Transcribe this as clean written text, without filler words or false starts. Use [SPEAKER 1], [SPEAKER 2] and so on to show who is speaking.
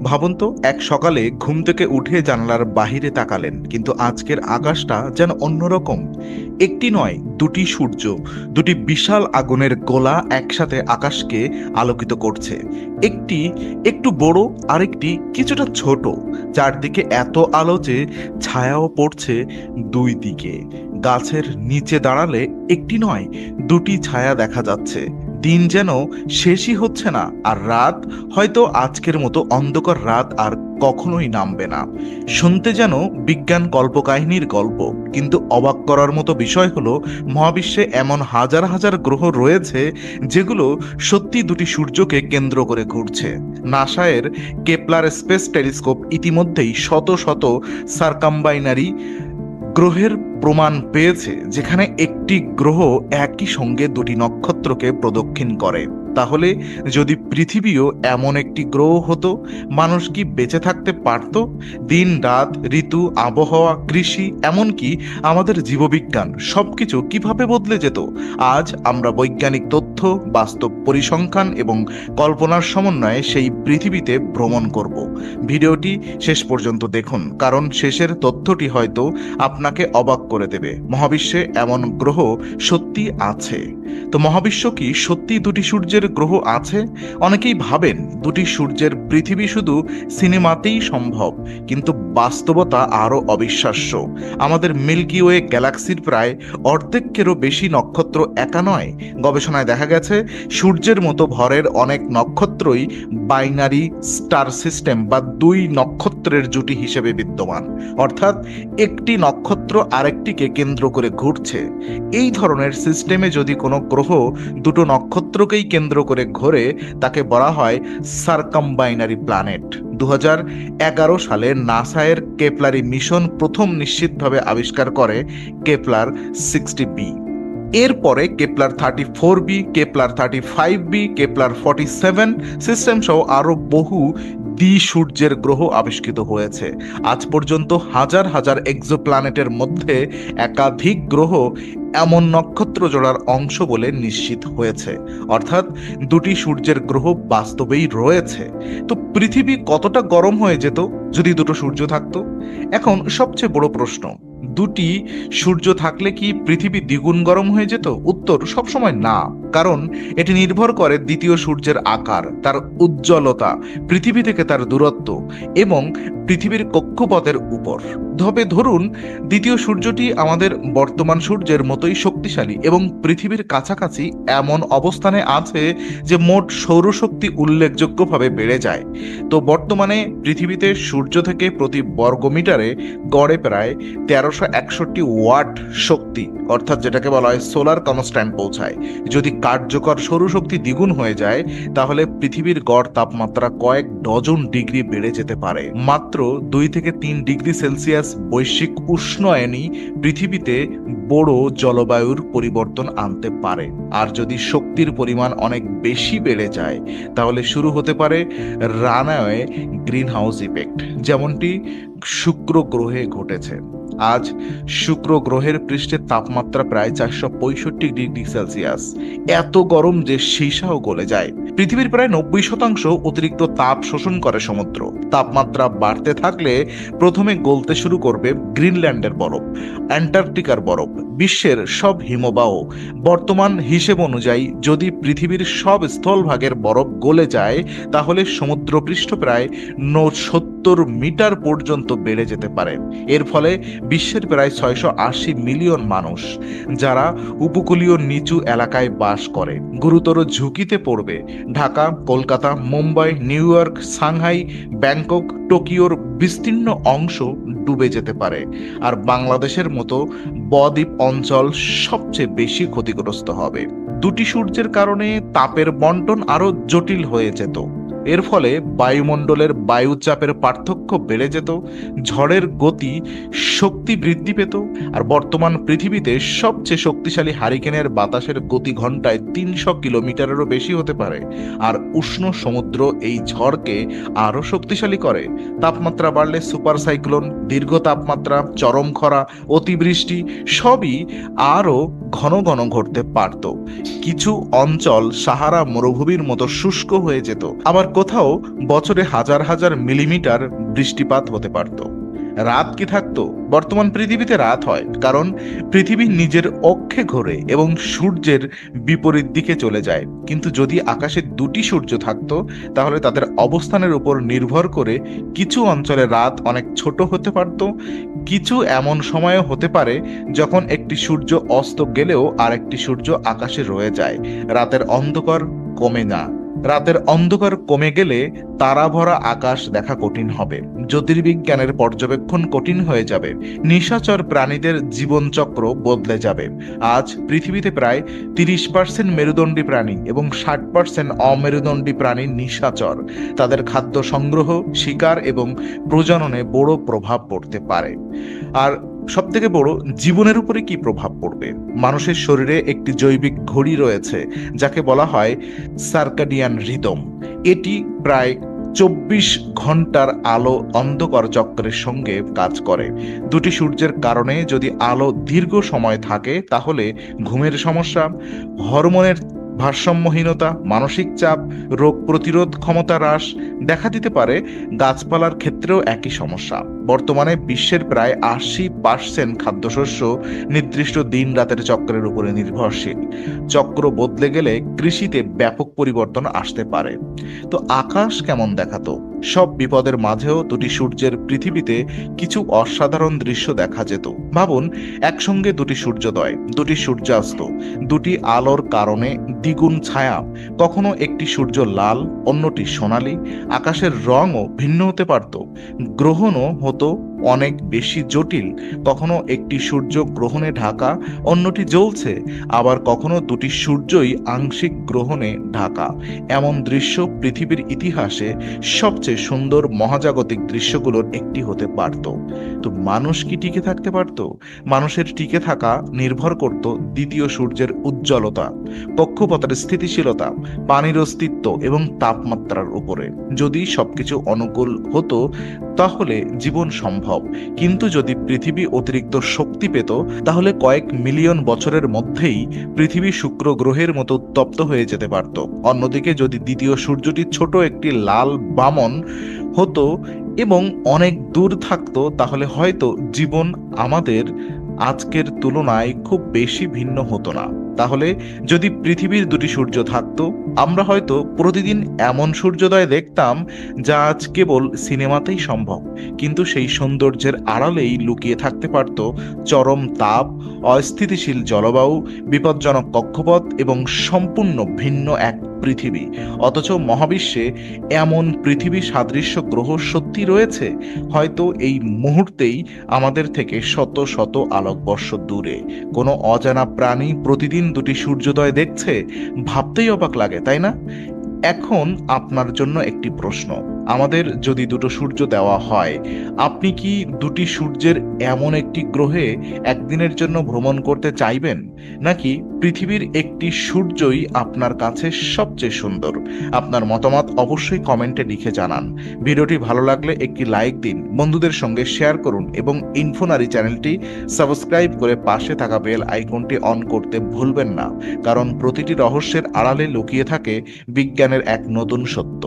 [SPEAKER 1] ভাবুন তো, এক সকালে ঘুম থেকে উঠে জানালার বাহিরে তাকালেন, কিন্তু আজকের আকাশটা যেন অন্যরকম। একটি নয়, দুটি সূর্য, দুটি বিশাল আগুনের গোলা একসাথে আকাশকে আলোকিত করছে। একটি একটু বড়, আরেকটি কিছুটা ছোট। চারদিকে এত আলো যে ছায়াও পড়ছে দুই দিকে। গাছের নিচে দাঁড়ালে একটি নয়, দুটি ছায়া দেখা যাচ্ছে। দিন যেন শেষই হচ্ছে না, আর রাত হয়তো আজকের মতো অন্ধকার রাত আর কখনোই নামবে না। শুনতে যেন বিজ্ঞান কল্পকাহিনীর গল্প, কিন্তু অবাক করার মতো বিষয় হলো মহাবিশ্বে এমন হাজার হাজার গ্রহ রয়েছে যেগুলো সত্যি দুটি সূর্যকে কেন্দ্র করে ঘুরছে। নাসায়ের কেপলার স্পেস টেলিস্কোপ ইতিমধ্যেই শত শত সার্কাম্বাইনারি গ্রহের প্রমাণ পেয়েছে, যেখানে একটি গ্রহ একই সঙ্গে দুটি নক্ষত্রকে প্রদক্ষিণ করে। তাহলে যদি পৃথিবীও এমন একটি গ্রহ হতো, মানুষ কি বেঁচে থাকতে পারত? দিন রাত, ঋতু, আবহাওয়া, কৃষি, এমনকি আমাদের জীববিজ্ঞান সবকিছু কিভাবে বদলে যেত? আজ আমরা বৈজ্ঞানিক তথ্য, বাস্তব পরিসংখ্যান এবং কল্পনার সমন্বয়ে সেই পৃথিবীতে ভ্রমণ করব। ভিডিওটি শেষ পর্যন্ত দেখুন, কারণ শেষের তথ্যটি হয়তো আপনাকে অবাক করে দেবে। মহাবিশ্বে এমন গ্রহ সত্যি আছে। তো মহাবিশ্ব কি সত্যি দুটি সূর্যের গ্রহ আছে? অনেকেই ভাবেন দুটি সূর্যের পৃথিবী শুধু সিনেমাতেই সম্ভব, কিন্তু বাস্তবতা আরো অবিশ্বাস্য। আমাদের মিল্কি ওয়ে গ্যালাক্সির প্রায় অর্ধেকেরও বেশি নক্ষত্র একা নয়। গবেষণায় দেখা গেছে সূর্যের মতো ভরের অনেক নক্ষত্রই বাইনারি স্টার সিস্টেম বা দুই নক্ষত্রের জুটি হিসেবে বিদ্যমান, অর্থাৎ একটি নক্ষত্র আরেকটিকে কেন্দ্র করে ঘুরছে। এই ধরনের সিস্টেমে যদি কোনো গ্রহ দুটো নক্ষত্রকেই কেন্দ্র করে ঘোরে, তাকে বলা হয় সার্কামবাইনারি প্ল্যানেট। 2011 সালে নাসায়ের কেপলারি মিশন প্রথম নিশ্চিতভাবে আবিষ্কার করে কেপলার 60b। এরপরে Kepler 34b, Kepler 35b, Kepler 47 system সহ আরো বহু দ্বি-সূর্যের গ্রহ আবিষ্কৃত হয়েছে। আজ পর্যন্ত হাজার হাজার এক্সোপ্ল্যানেটের মধ্যে একাধিক গ্রহ এমন নক্ষত্র জোড়ার অংশ বলে নিশ্চিত হয়েছে, অর্থাৎ দুটি সূর্যের গ্রহ বাস্তবেই রয়েছে। তো পৃথিবী কতটা গরম হয়ে যেত যদি দুটো সূর্য থাকতো? এখন সবচেয়ে বড় প্রশ্ন, দুটি সূর্য থাকলে কি পৃথিবী দ্বিগুণ গরম হয়ে যেত? উত্তর সবসময় না, কারণ এটি নির্ভর করে দ্বিতীয় সূর্যের আকার, তার উজ্জ্বলতা, পৃথিবী থেকে তার দূরত্ব এবং পৃথিবীর কক্ষপথের উপর। তবে ধরুন দ্বিতীয় সূর্যটি আমাদের বর্তমান সূর্যের মতোই শক্তিশালী এবং পৃথিবীর কাছাকাছি এমন অবস্থানে আছে যে মোট সৌরশক্তি উল্লেখযোগ্যভাবে বেড়ে যায়। তো বর্তমানে পৃথিবীতে সূর্য থেকে প্রতি বর্গমিটারে গড়ে প্রায় 1361 ওয়াট শক্তি, অর্থাৎ যেটাকে বলা হয় সোলার কনস্ট্যান্ট পৌঁছায়। যদি কার্যকর সৌরশক্তি দ্বিগুণ হয়ে যায়, তাহলে পৃথিবীর গড় তাপমাত্রা কয়েক ডজন ডিগ্রি বেড়ে যেতে পারে। মাত্র 2 থেকে 3 ডিগ্রি সেলসিয়াস বৈশ্বিক উষ্ণায়নই পৃথিবীতে বড় জলবায়ুর পরিবর্তন আনতে পারে। আর যদি শক্তির পরিমাণ অনেক বেশি বেড়ে যায়, তাহলে শুরু হতে পারে রানওয়ে গ্রিনহাউস ইফেক্ট, যেমনটি শুক্র গ্রহে ঘটেছে। আজ শুক্র গ্রহের পৃষ্ঠের তাপমাত্রা প্রায় 465 ডিগ্রি সেলসিয়াস, এত গরম যে সীসাও গলে যায়। পৃথিবীর প্রায় 90% অতিরিক্ত তাপ শোষণ করে সমুদ্র। তাপমাত্রা বাড়তে থাকলে প্রথমে গলতে শুরু করবে গ্রিনল্যান্ডের বরফ, অ্যান্টার্কটিকার বরফ, বিশ্বের সব হিমবাহ। বর্তমান হিসেব অনুযায়ী যদি পৃথিবীর সব স্থলভাগের বরফ গলে যায়, তাহলে সমুদ্রপৃষ্ঠ প্রায় 70 মিটার পর্যন্ত বেড়ে যেতে পারে। এর ফলে বিশ্বের প্রায় 680 মিলিয়ন মানুষ, যারা উপকূলীয় নিচু এলাকায় বাস করে, গুরুতর ঝুঁকিতে পড়বে। Dhaka, Kolkata, Mumbai, New York, Shanghai, Bangkok, টোকিওর বিস্তীর্ণ অংশ ডুবে যেতে পারে। আর বাংলাদেশের মতো বদ্বীপ অঞ্চল সবচেয়ে বেশি ক্ষতিগ্রস্ত হবে। দুটি সূর্যের কারণে তাপের বন্টন আরো জটিল হয়ে যেত। এর ফলে বায়ুমণ্ডলের বায়ুচাপের পার্থক্য বেড়ে যেত, ঝড়ের গতি শক্তি বৃদ্ধি পেত। আর বর্তমান পৃথিবীতে সবচেয়ে শক্তিশালী হারিকেনের বাতাসের গতি ঘন্টায় 300 কিলোমিটারেরও বেশি হতে পারে। আর উষ্ণ সমুদ্র এই ঝড়কে আরো শক্তিশালী করে। তাপমাত্রা বাড়লে সুপার সাইক্লোন, দীর্ঘ তাপমাত্রা, চরম খরা, অতিবৃষ্টি সবই আরো ঘন ঘন ঘটতে পারত। কিছু অঞ্চল সাহারা মরুভূমির মতো শুষ্ক হয়ে যেত, আবার কোথাও বছরে হাজার হাজার মিলিমিটার বৃষ্টিপাত হতে পারত। রাত কি থাকতো? বর্তমান পৃথিবীতে রাত হয় কারণ পৃথিবী নিজের অক্ষে ঘোরে এবং সূর্যের বিপরীত দিকে চলে যায়। কিন্তু যদি আকাশে দুটি সূর্য থাকতো তাহলে তাদের অবস্থানের উপর নির্ভর করে কিছু অঞ্চলে রাত অনেক ছোট হতে পারত। কিছু এমন সময়ও হতে পারে যখন একটি সূর্য অস্ত গেলেও আরেকটি সূর্য আকাশে রয়ে যায়। রাতের অন্ধকার কমে না। রাতের অন্ধকার কমে গেলে তারা ভরা আকাশ দেখা কঠিন হবে, জ্যোতির্বিজ্ঞানের পর্যবেক্ষণ কঠিন হয়ে যাবে, নিশাচর প্রাণীদের জীবনচক্র বদলে যাবে। আজ পৃথিবীতে প্রায় 30% মেরুদণ্ডী প্রাণী এবং 60% অমেরুদণ্ডী প্রাণী নিশাচর। তাদের খাদ্য সংগ্রহ, শিকার এবং প্রজননে বড় প্রভাব পড়তে পারে। আর সব থেকে বড়, জীবনের উপরে কি প্রভাব পড়বে? মানুষের শরীরে একটি জৈবিক ঘড়ি রয়েছে যাকে বলা হয় সার্কাডিয়ান রিদম। এটি প্রায় 24 ঘন্টার আলো অন্ধকার চক্রের সঙ্গে কাজ করে। দুটি সূর্যের কারণে যদি আলো দীর্ঘ সময় থাকে তাহলে ঘুমের সমস্যা, হরমোনের ভারসাম্যহীনতা, মানসিক চাপ, রোগ প্রতিরোধ ক্ষমতা হ্রাস দেখা দিতে পারে। গাছপালার ক্ষেত্রেও একই সমস্যা। বর্তমানে বিশ্বের প্রায় 80% খাদ্যশস্য নির্দিষ্ট দিন রাতের চক্রের উপরে নির্ভরশীল। চক্র বদলে গেলে কৃষিতে ব্যাপক পরিবর্তন আসতে পারে। তো আকাশ কেমন দেখাতো? সব বিপদের মাঝেও দুটি সূর্যের পৃথিবীতে কিছু অসাধারণ দৃশ্য দেখা যেত। ভাবুন, একসঙ্গে দুটি সূর্যোদয়, দুটি সূর্যাস্ত, দুটি আলোর কারণে দ্বিগুণ ছায়া। কখনো একটি সূর্য লাল, অন্যটি সোনালী। আকাশের রঙও ভিন্ন হতে পারত। গ্রহণও হতো অনেক বেশি জটিল। কখনো একটি সূর্য গ্রহণে ঢাকা, অন্যটি জ্বলছে। আবার কখনো দুটি সূর্যই আংশিক গ্রহণে ঢাকা। এমন দৃশ্য পৃথিবীর ইতিহাসে সবচেয়ে সুন্দর মহাজাগতিক দৃশ্যগুলোর একটি হতে পারত। তো মানুষ কি টিকে থাকতে পারত? মানুষের টিকে থাকা নির্ভর করত দ্বিতীয় সূর্যের উজ্জ্বলতা, কক্ষপথের স্থিতিশীলতা, পানির অস্তিত্ব এবং তাপমাত্রার উপরে। যদি সবকিছু অনুকূল হতো তাহলে জীবন সম্ভব। কিন্তু যদি পৃথিবী অতিরিক্ত শক্তি পেত তাহলে কয়েক মিলিয়ন বছরের মধ্যেই পৃথিবী শুক্র গ্রহের মতো উত্তপ্ত হয়ে যেতে পারত। অন্যদিকে যদি দ্বিতীয় সূর্যটি ছোট একটি লাল বামন হতো এবং অনেক দূর থাকতো তাহলে হয়তো জীবন আমাদের আজকের তুলনায় খুব বেশি ভিন্ন হতো না। তাহলে যদি পৃথিবীর দুটি সূর্য থাকতো, আমরা হয়তো প্রতিদিন এমন সূর্যোদয় দেখতাম যা আজ কেবল সিনেমাতেই সম্ভব। কিন্তু সেই সৌন্দর্যের আড়ালেই লুকিয়ে থাকতে পারত চরম তাপ, অস্থিতিশীল জলবায়ু, বিপজ্জনক কক্ষপথ এবং সম্পূর্ণ ভিন্ন এক পৃথিবী। অথচ মহাবিশ্বে এমন পৃথিবী সাদৃশ্য গ্রহ সত্যি রয়েছে, হয়তো এই মুহূর্তেই আমাদের থেকে শত শত আলোকবর্ষ দূরে। কোনো অজানা প্রাণী প্রতিদিন দুটি সূর্যোদয় দেখছে, ভাবতেই অবাক লাগে, তাই না? এখন আপনার জন্য একটি প্রশ্ন, আমাদের যদি দুটো সূর্য দেওয়া হয়, আপনি কি দুটি সূর্যের এমন একটি গ্রহে একদিনের জন্য ভ্রমণ করতে চাইবেন, নাকি পৃথিবীর একটি সূর্যই আপনার কাছে সবচেয়ে সুন্দর? আপনার মতামত অবশ্যই কমেন্টে লিখে জানান। ভিডিওটি ভালো লাগলে একটি লাইক দিন, বন্ধুদের সঙ্গে শেয়ার করুন এবং ইনফোনারি চ্যানেলটি সাবস্ক্রাইব করে পাশে থাকা বেল আইকনটি অন করতে ভুলবেন না, কারণ প্রতিটি রহস্যের আড়ালে লুকিয়ে থাকে বিজ্ঞানের এক নতুন সত্য।